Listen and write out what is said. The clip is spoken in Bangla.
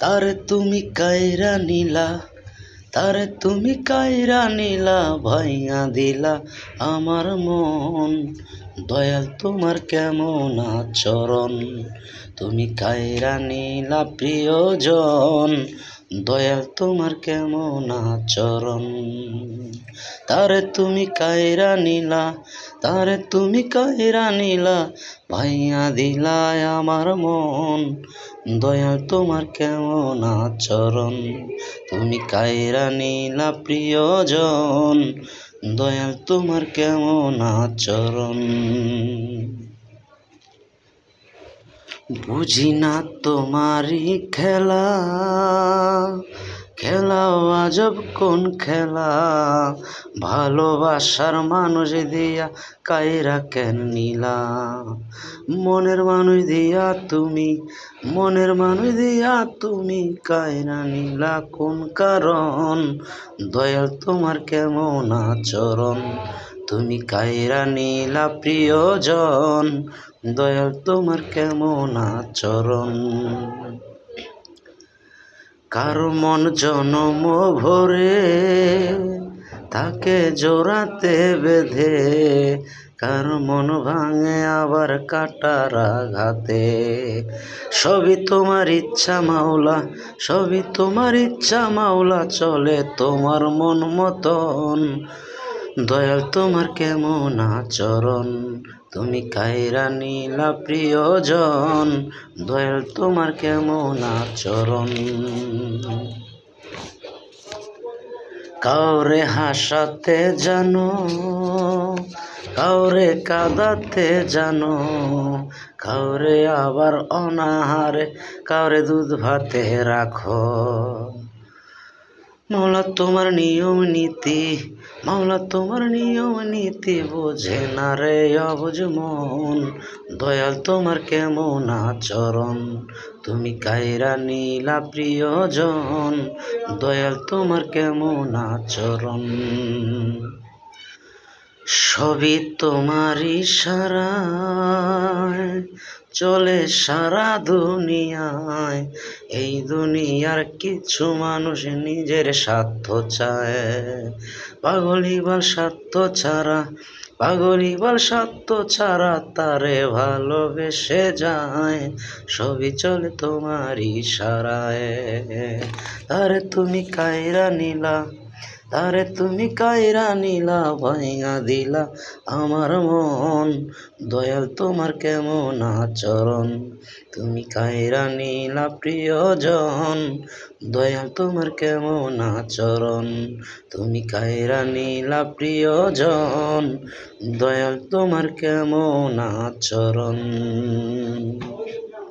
তারে তুমি কাইরা নিলা, তারে তুমি কাইরা নিলা, ভাইয়া দিলা আমার মন। দয়াল তোমার কেমন আচরণ, তুমি কাইরা নিলা প্রিয়জন। দয়াল তোমার কেমন আচরণ। তারে তুমি কাইরা নিলা, তারে তুমি কাইরা নিলা, ভাইয়া দিলা আমার মন। দয়াল তোমার কেমন আচরণ, তুমি কাইরা নিলা প্রিয়জন। দয়াল তোমার কেমন আচরণ। বুঝি না তোমারই খেলা, খেলাও আজব কোন খেলা। ভালোবাসার মানুষ দিয়া কাইরা কেন নিলা। মনের মানুষ দিয়া তুমি, মনের মানুষ দিয়া তুমি কাইরা নিলা কোন কারণ। দয়াল তোমার কেমন আচরণ, তুমি কাইরা নিলা প্রিয়জন। দয়াল তোমার কেমন আচরণ। কারো মন জনম ভরে তাকে জোড়াতে বেঁধে, কারো মন ভাঙে আবার কাটার আঘাতে। সবই তোমার ইচ্ছা মাওলা, সবই তোমার ইচ্ছা মাওলা, চলে তোমার মন মতন। দয়াল তোমার কেমন আচরণ, তুমি কাইরা নিলা প্রিয়জন। দয়াল তোমার কেমন আচরণ। কাউরে হাসাতে জানো, কাউরে কাঁদাতে জানো, কাউরে আবার অনাহারে, কাউরে দুধ ভাতে রাখো। মাওলা তোমার নিয়ম নীতি, মাওলা তোমার নিয়ম নীতি, বোঝে না রে অবুঝ মন। দয়াল তোমার কেমন আচরণ, তুমি কাইরা নিলা প্রিয়জন। দয়াল তোমার কেমন আচরণ। সবই তোমার ইশারায় চলে সারা দুনিয়ায়। এই দুনিয়ার কিছু মানুষ নিজের স্বার্থ চায়। পাগলিবার স্বার্থ ছাড়া, পাগলিবার স্বার্থ ছাড়া তারে ভালোবেসে যায়। সবই চলে তোমার ইশারায়। তারে তুমি কাইরা নিলা, তারে তুমি কাইরা নিলা, ভাইয়া দিলা আমার মন। দয়াল তোমার কেমন আচরণ, তুমি কাইরা নিলা প্রিয়জন। দয়াল তোমার কেমন আচরণ, তুমি কাইরা নিলা প্রিয়জন। দয়াল তোমার কেমন আচরণ।